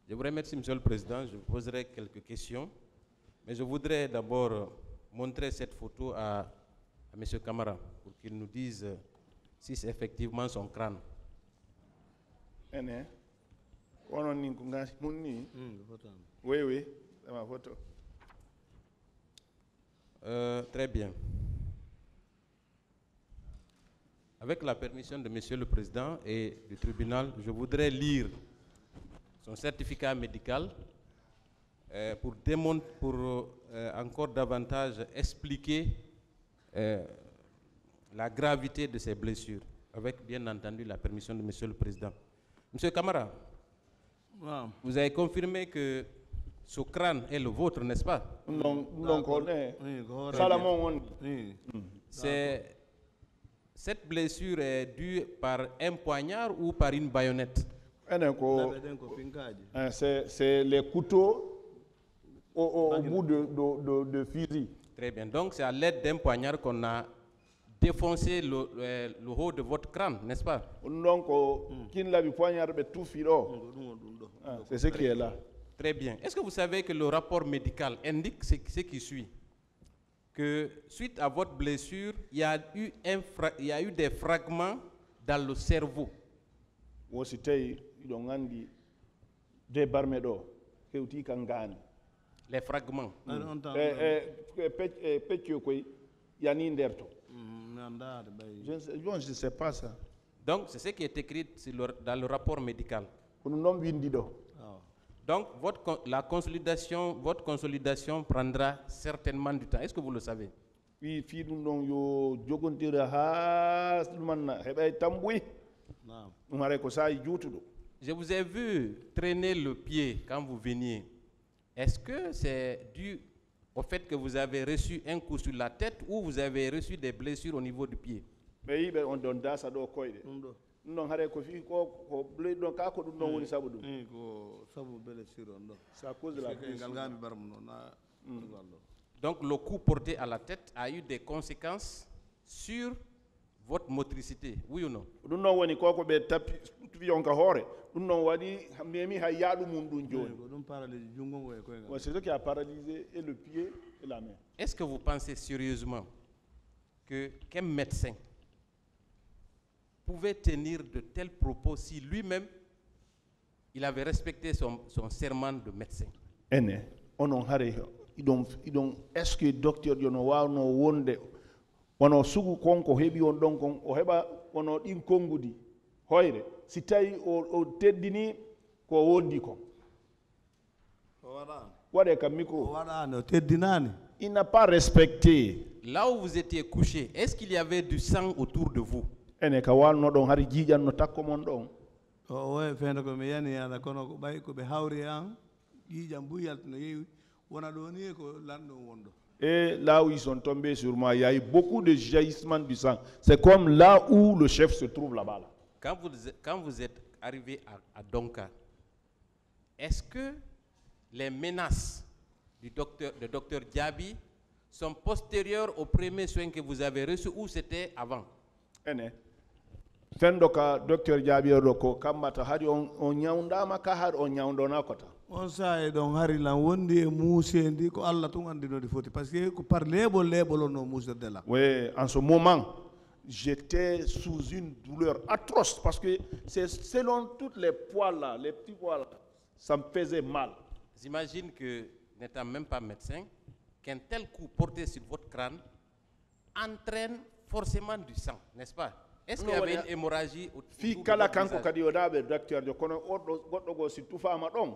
Je vous remercie, Monsieur le Président. Je vous poserai quelques questions. Mais je voudrais d'abord montrer cette photo à Monsieur Camara pour qu'il nous dise si c'est effectivement son crâne. Oui, oui, c'est ma photo. Très bien. Avec la permission de Monsieur le Président et du tribunal, je voudrais lire son certificat médical pour encore davantage expliquer la gravité de ces blessures, avec bien entendu la permission de Monsieur le Président. Monsieur Camara, vous avez confirmé que ce crâne est le vôtre, n'est-ce pas? Non, cette blessure est due par un poignard ou par une baïonnette? C'est les couteaux au bout de fusil. Très bien. Donc, c'est à l'aide d'un poignard qu'on a défoncé le haut de votre crâne, n'est-ce pas? C'est ce qui est là. Très bien. Est-ce que vous savez que le rapport médical indique ce qui suit? Que suite à votre blessure, il y a eu des fragments dans le cerveau. Les fragments. Je ne sais pas ça. Donc, c'est ce qui est écrit dans le rapport médical. Donc, votre consolidation prendra certainement du temps. Est-ce que vous le savez? Je vous ai vu traîner le pied quand vous veniez. Est-ce que c'est dû au fait que vous avez reçu un coup sur la tête ou vous avez reçu des blessures au niveau du pied? C'est à cause de la blessure. Donc le coup porté à la tête a eu des conséquences sur votre motricité, oui ou non? C'est ce qui a paralysé et le pied et la main. Est-ce que vous pensez sérieusement qu'un médecin pouvait tenir de tels propos si lui-même il avait respecté son serment de médecin? Est-ce que docteur Yono wonde wono sugu konko hebi on don kon o heba wono din kongudi hoyre si tawi o teddini ko wondi ko wade kam miko no teddinani. Il n'a pas respecté. Là où vous étiez couché, est-ce qu'il y avait du sang autour de vous? Ene ka walno don hari jijanno takko mon don o we fendo ko mi yani ala kono ko bay ko be hawri an jijam buyalt no yewi wona do ni ko lando wondo. Et là où ils sont tombés sur moi, il y a eu beaucoup de jaillissements du sang. C'est comme là où le chef se trouve là-bas. Là. Quand vous êtes arrivé à Donka, est-ce que les menaces du docteur Diaby sont postérieures aux premiers soins que vous avez reçus ou c'était avant? Fendoka docteur Diaby roko kamata hari on nyaundama ka har on nyaundona kota. On sa don hari lan wondi e musendi ko Allah tun andino di foti parce que ko par lebol no musse de là. Oui, en ce moment, j'étais sous une douleur atroce parce que c'est selon toutes les poils là, les petits poils là, ça me faisait mal. J'imagine que n'étant même pas médecin, qu'un tel coup porté sur votre crâne entraîne forcément du sang, n'est-ce pas? Est-ce qu'il y avait une hémorragie au fi kala kanko kadi odabe docteur de kono goddo go si tufama don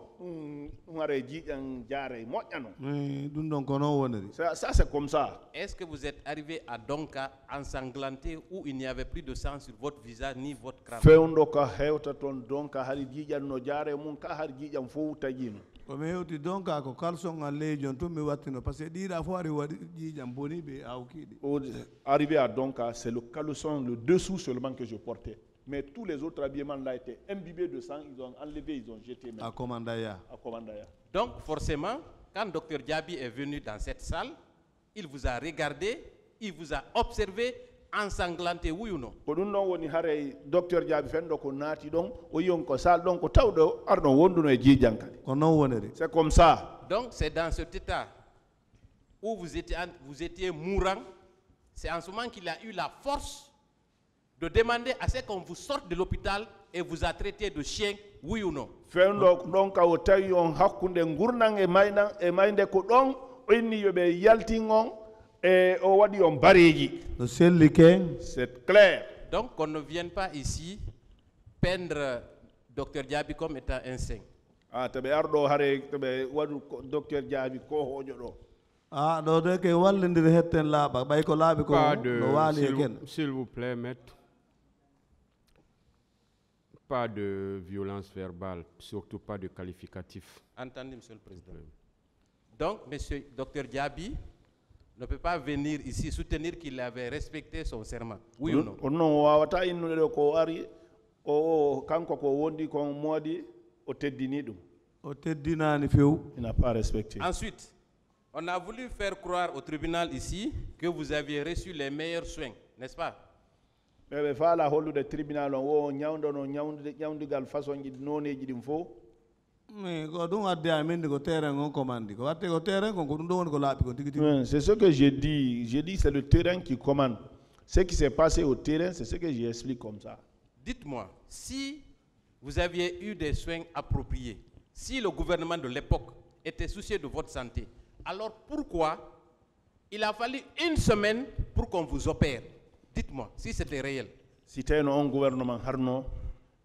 ngare jijan jare mojjano dun don kono woneri ça c'est comme ça. Est-ce que vous êtes arrivé à Donka ensanglanté où il n'y avait plus de sang sur votre visage ni votre crâne? Fewndo ka hewta ton Donka hari jijanno jare mun ka har jijan fo tajino ko me hewti Donka ko kalson a lejon to mi wattino parce que dira fo ari wadi jijam boni be awkidi. Arrivé à Donka, c'est le caleçon, le dessous seulement que je portais. Mais tous les autres habillements là étaient imbibés de sang, ils ont enlevé, ils ont jeté. À Komandaya. Donc forcément, quand Dr Diaby est venu dans cette salle, il vous a regardé, il vous a observé ensanglanté, oui ou non? ko ɗum ɗon woni hare docteur Diaby fenɗo ko naati ɗon o yiyon ko sal ɗon ko tawɗo arɗon wonduno e jiijan kadi ko noon woniri. c'est comme ça. Donc c'est dans cet état où vous étiez mourant, c'est en ce moment qu'il a eu la force de demander à ce qu'on vous sorte de l'hôpital et vous a traité de chien, oui ou non? fenɗo ɗon ka o tawi on hakkunde gurnan e mayde ko ɗon o inni yoɓe yaltin on e o waɗi on bareji. No selli ken. C'est clair. Donc qu'on ne vienne pas ici peindre Dr Diaby comme étant un saint. taɓe arɗo hare toɓe waɗu docteur Diaby ko hoƴo ɗo. ɗo de ke wallidiri hetten laaɓa ɓay ko laaɓi ko no waali e ken. S'il vous plaît, maître. Pas de violence verbale, surtout pas de qualificatif. Entendu, Monsieur le Président. Donc, Monsieur Dr Diaby ne peut pas venir ici soutenir qu'il avait respecté son serment. Oui ou non? Non, wawata innude ɗo ko ari o kanko ko wondi kon moodi o teddini ɗum. O teddinani few. Il n'a pas respecté. Ensuite, on a voulu faire croire au tribunal ici que vous aviez reçu les meilleurs soins, n'est-ce pas? ɓeɓe faala hollude tribunal on wo ñawdono ñawdigal façon ji noneji ɗin fof. mais ko ɗum addi amin ko terrain on commande ko watte ko terrain ko ɗum ɗo woni ko laaɓi ko tigi tigi. C'est ce que j'ai dit c'est le terrain qui commande. Ce qui s'est passé au terrain, c'est ce que j'explique comme ça. Dites-moi, si vous aviez eu des soins appropriés, si le gouvernement de l'époque était soucieux de votre santé, alors pourquoi il a fallu une semaine pour qu'on vous opère? Dites-moi, si c'était réel. Si tu as un gouvernement harno,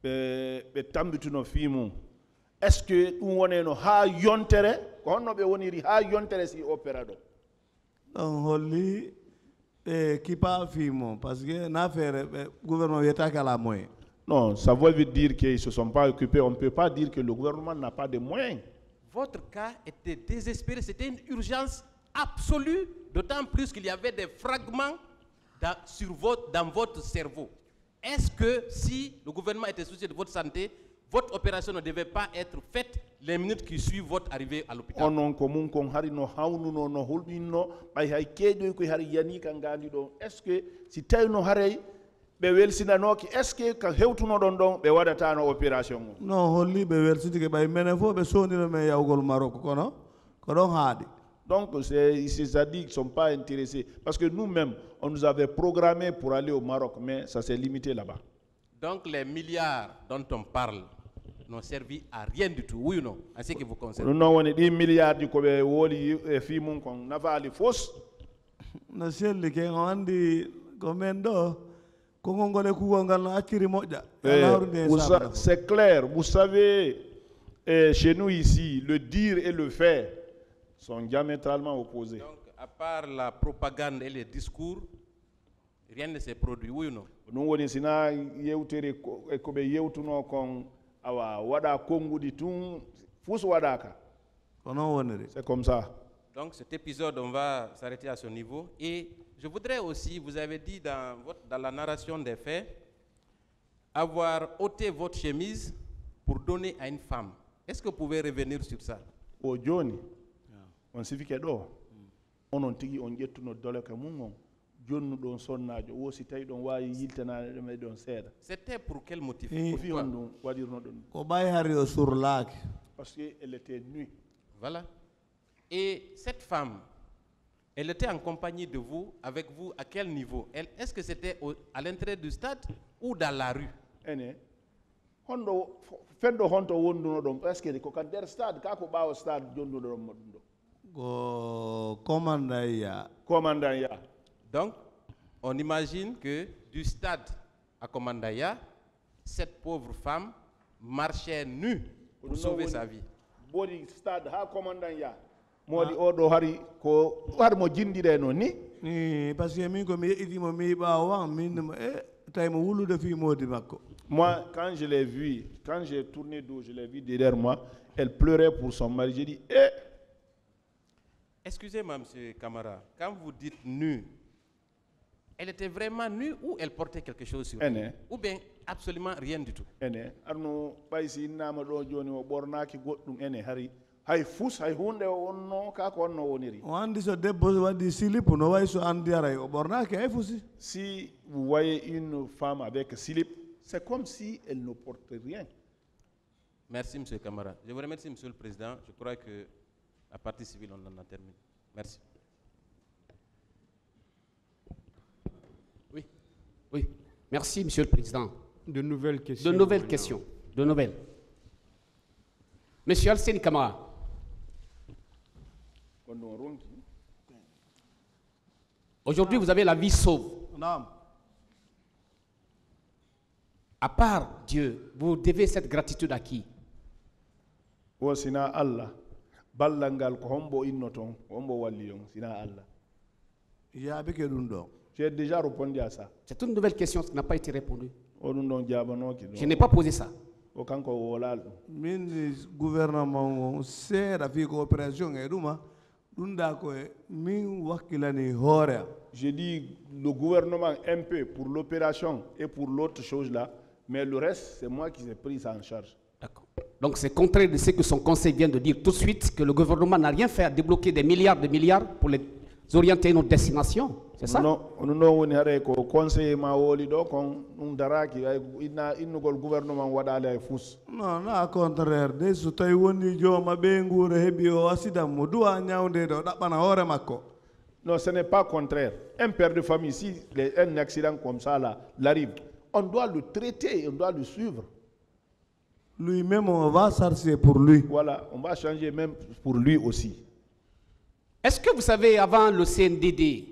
be tambituno fimu. Est-ce que on wone no ha yontere ko honno be woniri ha yontere si opéra do? Donc holli qui pas fimo parce que na faire gouvernement yeta kala moyen. Non, ça veut dire qu'ils ne se sont pas occupés. On ne peut pas dire que le gouvernement n'a pas de moyens. Votre cas était désespéré, c'était une urgence absolue, d'autant plus qu'il y avait des fragments dans votre cerveau. Est-ce que si le gouvernement était soucieux de votre santé, votre opération ne devait pas être faite les minutes qui suivent votre arrivée à l'hôpital? Onon ko mun kon hari no hawnuno no hulɓinno ɓay hay keeɗoy koye hari yani ka ngandi ɗon est ce que si tawi no haray ɓe welsinanoki est ce que ka hewtuno ɗon ɗon ɓe waɗatano opération o? Non holli ɓe welsitike ɓay menen fof ɓe sondino men yawgol Maroc kono ko ɗon haaɗi. Donc c'est ça dit qu'ils ne sont pas intéressés parce que nous-mêmes on nous avait programmé pour aller au Maroc mais ça s'est limité là-bas. Donc les milliards dont on parle n'ont servi à rien du tout, oui ou non, en ce qui vous concerne? Non, on est 10 milliards du kobe woli fi mun kon nafali fos. No selli ke on andi ko men ɗo ko ngongole kuugol ngal no acciri moƴƴa. C'est clair, vous savez, chez nous ici, le dire et le faire sont diamétralement opposés. Donc, à part la propagande et les discours, rien ne s'est produit, oui ou non? Nous woni sina yewtere ko be yewtuno kon awa wada kongudi tun fus wadaka. C'est comme ça. Donc cet épisode, on va s'arrêter à ce niveau. Et je voudrais aussi, vous avez dit dans la narration des faits, avoir ôté votre chemise pour donner à une femme. Est-ce que vous pouvez revenir sur ça? O Johnny, on s'y fait do. On on tigi on jettuno dole ka mungon. C'était pour quel motif? Parce qu'elle était nue. Voilà. Et cette femme, elle était en compagnie de vous, avec vous, à quel niveau? Est-ce que c'était à l'entrée du stade ou dans la rue? Donc, on imagine que du stade à Komandaya, cette pauvre femme marchait nue pour sauver sa vie. Moi, quand je l'ai vue, quand j'ai tourné dos, je l'ai vue derrière moi, elle pleurait pour son mari. J'ai dit, eh! Excusez-moi, monsieur Camara, quand vous dites nue, elle était vraiment nue ou elle portait quelque chose sur elle? Ou bien absolument rien du tout? hay fus hay hunde onno ka ko onno woniri. o andi so debbo waɗi slip no way so andi aray o ɓornaki hay fusi. Si vous voyez une femme avec slip, c'est comme si elle ne porte rien. Merci, M. Camara. Je vous remercie, M. le Président. Je crois que la partie civile, on en a terminé. Merci. Oui. Oui. Merci, Monsieur le Président. De nouvelles questions. De nouvelles questions. De nouvelles. Monsieur Alcine Camara. Aujourd'hui, vous avez la vie sauve. Naam. À part Dieu, vous devez cette gratitude à qui? O sina Allah ballangal ko hombo innoton hombo walli on sina Allah. Yaaɓe ke ɗum ɗo. J'ai déjà répondu à ça. C'est une nouvelle question qui n'a pas été répondue. O ɗum ɗon jabanoki Je n'ai pas posé ça. o kanko wolal ɗum. Min gouvernement o seeɗa fi ko opération e ɗuma ɗum da koye min wakkilani hoore am. Je dis le gouvernement un peu pour l'opération et pour l'autre chose là, mais le reste c'est moi qui ai pris ça en charge. D'accord. Donc c'est contraire de ce que son conseil vient de dire tout de suite, que le gouvernement n'a rien fait à débloquer des milliards pour les orienter à notre destination. C'est ça? Non, non woni hare ko conseiller ma woli do kon ɗum daraki inna innugol gouvernement waɗale e fus. Non, na contraire de so tawi woni jooma ɓe nguura heɓi o accident mo duwa ñawde ɗo ɗaɓɓana hoore makko. Non, ce n'est pas contraire. Un père de famille, si un accident comme ça là l'arrive, on doit le traiter, on doit le suivre. Lui-même, on va chercher pour lui. Voilà, on va changer même pour lui aussi. Est-ce que vous savez, avant le CNDD,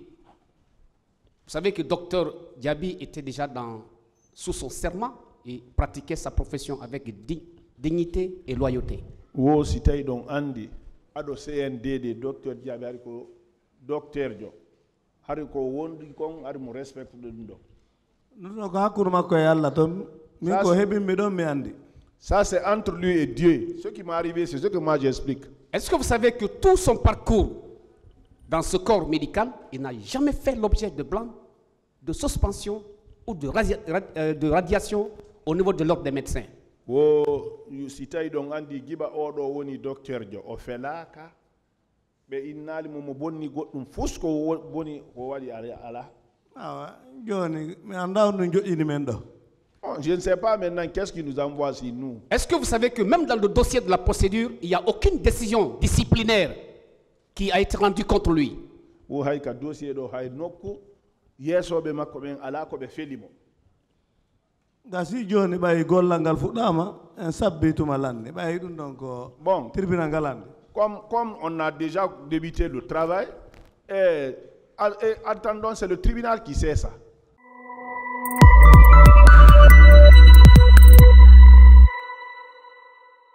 vous savez que Dr Diaby était déjà sous son serment et pratiquait sa profession avec dignité et loyauté? Wo si tawi ɗon andi aɗo CNDD docteur Diaby ari ko docteur jo hari ko wondi kon ari mo respecte ɗum ɗo. Non ko hakkude makko e Allah toon min ko heɓinmi ɗon mi andi. Ça c'est entre lui et Dieu. Ce qui m'est arrivé, c'est ce que moi j'explique. Est-ce que vous savez que tout son parcours dans ce corps médical, il n'a jamais fait l'objet de blanc, de suspension ou de radiation au niveau de l'ordre des médecins? Wo si tawi ɗon andi giɓa oɗo woni docteur jo o felaka ɓe innali mo bonni goɗɗum fus ko boni ko waɗi ala. Awa joni mi anda no joƴƴini men ɗo. Je ne sais pas maintenant qu'est-ce qui nous envoie si nous. Est-ce que vous savez que même dans le dossier de la procédure, il n'y a aucune décision disciplinaire qui a été rendue contre lui? O hay ka dossier ɗo hay nokku yeesoɓe makko ɓen ala ko ɓe felimo. Gasi joni ɓayi gollal ngal fuɗɗama en sabbituma lande ɓayi ɗum ɗon ko Bon, tribunal ngal ande. comme on a déjà débuté le travail, et attendons, c'est le tribunal qui sait ça.